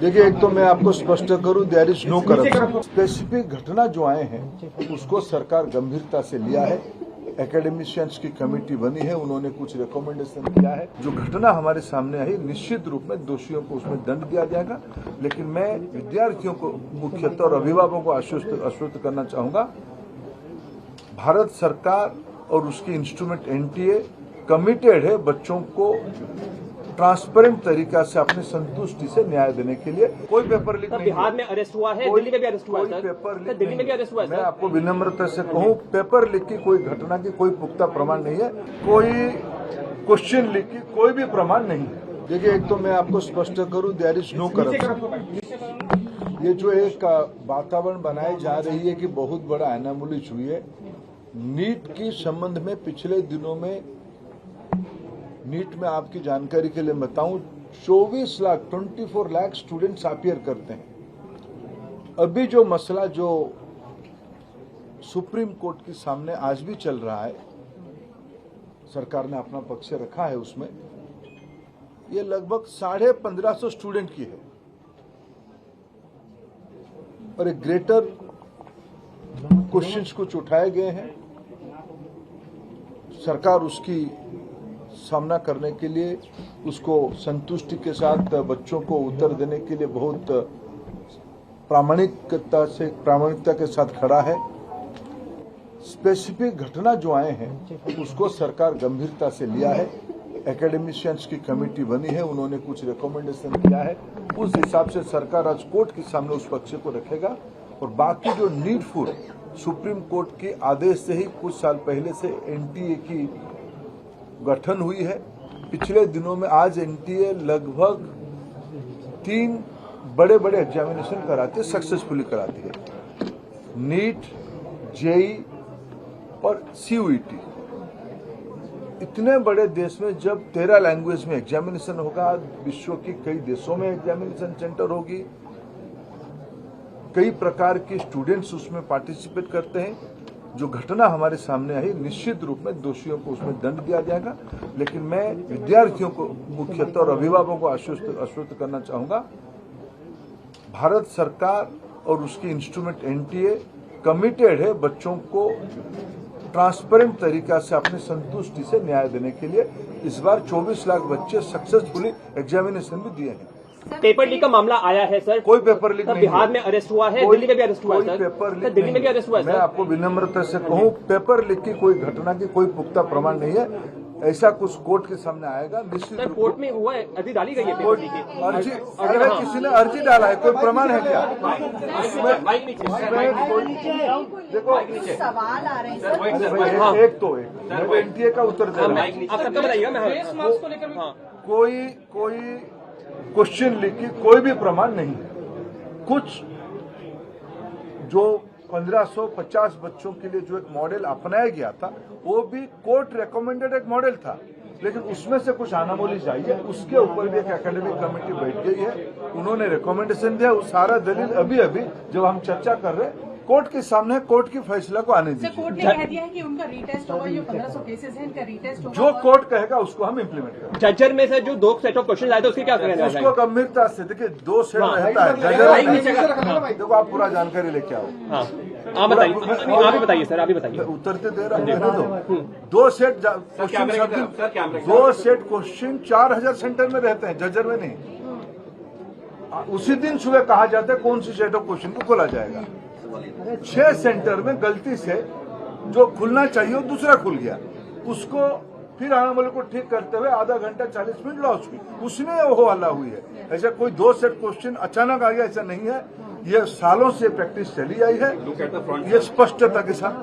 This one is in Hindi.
देखिए, एक तो मैं आपको स्पष्ट करूं, there is no corruption. Specific घटना जो आए हैं उसको सरकार गंभीरता से लिया है। एकेडमिशियंस की कमेटी बनी है, उन्होंने कुछ रिकमेंडेशन किया है। जो घटना हमारे सामने आई, निश्चित रूप में दोषियों को उसमें दंड दिया जाएगा। लेकिन मैं विद्यार्थियों को मुख्यतः और अभिभावकों को आश्वस्त करना चाहूंगा, भारत सरकार और उसकी इंस्ट्रूमेंट एनटीए कमिटेड है बच्चों को ट्रांसपेरेंट तरीका से अपनी संतुष्टि से न्याय देने के लिए। कोई पेपर लीक नहीं। बिहार में अरेस्ट हुआ है, दिल्ली में भी अरेस्ट हुआ है, पेपर लीक दिल्ली में भी अरेस्ट हुआ है। मैं आपको विनम्रता से कहूं, पेपर लीक की कोई घटना की कोई पुख्ता प्रमाण नहीं है, कोई क्वेश्चन लीक की कोई भी प्रमाण नहीं है। देखिए, एक तो मैं आपको स्पष्ट करूं, देयर इज नो करप्शन। ये जो एक वातावरण बनाई जा रही है कि बहुत बड़ा एनामोली हुई है नीट की संबंध में। पिछले दिनों में नीट में आपकी जानकारी के लिए बताऊं, 24 लाख स्टूडेंट्स अपीयर करते हैं। अभी जो मसला जो सुप्रीम कोर्ट के सामने आज भी चल रहा है, सरकार ने अपना पक्ष रखा है उसमें, ये लगभग 1550 स्टूडेंट की है और एक ग्रेटर क्वेश्चंस कुछ उठाए गए हैं। सरकार उसकी सामना करने के लिए, उसको संतुष्टि के साथ बच्चों को उत्तर देने के लिए बहुत प्रामाणिकता के साथ खड़ा है। स्पेसिफिक घटना जो आए हैं उसको सरकार गंभीरता से लिया है। एकेडमिशियंस की कमेटी बनी है, उन्होंने कुछ रिकमेंडेशन किया है। उस हिसाब से सरकार आज कोर्ट के सामने उस पक्ष को रखेगा और बाकी जो नीडफुल सुप्रीम कोर्ट के आदेश से ही कुछ साल पहले से एनटीए की गठन हुई है। पिछले दिनों में आज एनटीए लगभग 3 बड़े बड़े एग्जामिनेशन कराती है, सक्सेसफुली कराती है। नीट, जेई और सीयूईटी। इतने बड़े देश में जब 13 लैंग्वेज में एग्जामिनेशन होगा, विश्व के कई देशों में एग्जामिनेशन सेंटर होगी, कई प्रकार के स्टूडेंट्स उसमें पार्टिसिपेट करते हैं। जो घटना हमारे सामने आई, निश्चित रूप में दोषियों को उसमें दंड दिया जाएगा। लेकिन मैं विद्यार्थियों को मुख्यतः और अभिभावकों को आश्वस्त करना चाहूंगा, भारत सरकार और उसकी इंस्ट्रूमेंट एनटीए कमिटेड है बच्चों को ट्रांसपेरेंट तरीका से अपनी संतुष्टि से न्याय देने के लिए। इस बार 24 लाख बच्चे सक्सेसफुली एग्जामिनेशन भी दिए हैं। पेपर लीक का मामला आया है सर, कोई पेपर लीक नहीं। बिहार में अरेस्ट हुआ है, दिल्ली में भी अरेस्ट हुआ है, पेपर लीक दिल्ली में भी अरेस्ट हुआ है। मैं आपको विनम्रता से कहूं, पेपर लीक की कोई घटना की कोई पुख्ता प्रमाण नहीं है। ऐसा कुछ कोर्ट के सामने आएगा निश्चित। सर, कोर्ट में हुआ है, अर्जी डाली गई है पेपर लीक की। अर्जी, अगर किसी ने अर्जी डाला है, कोई प्रमाण है क्या? देखो, सवाल आ रहे हैं। एक तो एनटीए का उत्तर दे रहा हूं। आप सबका बताइएगा। कोई क्वेश्चन लीक की कोई भी प्रमाण नहीं है। कुछ जो 1550 बच्चों के लिए जो एक मॉडल अपनाया गया था, वो भी कोर्ट रिकमेंडेड एक मॉडल था, लेकिन उसमें से कुछ अनामोलीज आई है। उसके ऊपर भी एक एकेडमिक कमेटी बैठ गई है, उन्होंने रिकमेंडेशन दिया। वो सारा दलील अभी जब हम चर्चा कर रहे हैं, कोर्ट के सामने कोर्ट की फैसला को आने दीजिए। कोर्ट ने कह दिया है कि उनका रीटेस्ट होगा, जो 1500 केसेस हैं इनका रीटेस्ट होगा। जो कोर्ट कहेगा उसको हम इम्प्लीमेंट करेंगे। जजर में से जो 2 सेट ऑफ क्वेश्चन आए थे उसके क्या करेंगे? उसको गंभीरता से देखिए, 2 सेट रहता है जजर। देखो, आप पूरा जानकारी लेके आओ। आप बताइए, आप ही बताइए सर, आप ही बताइए। उत्तर दे रहा हूँ। 2 set question, 2 set question 4000 centre में रहते हैं, जजर में नहीं। उसी दिन सुबह कहा जाता है कौन सी सेट ऑफ क्वेश्चन को खोला जाएगा। 6 सेंटर में गलती से जो खुलना चाहिए वो दूसरा खुल गया, उसको फिर अनामोली को ठीक करते हुए आधा घंटा 40 मिनट लॉस हुई, उसमें वो हल्ला हुई है। ऐसा कोई 2 सेट क्वेश्चन अचानक आ गया, ऐसा नहीं है। ये सालों से प्रैक्टिस चली आई है, ये स्पष्टता के साथ।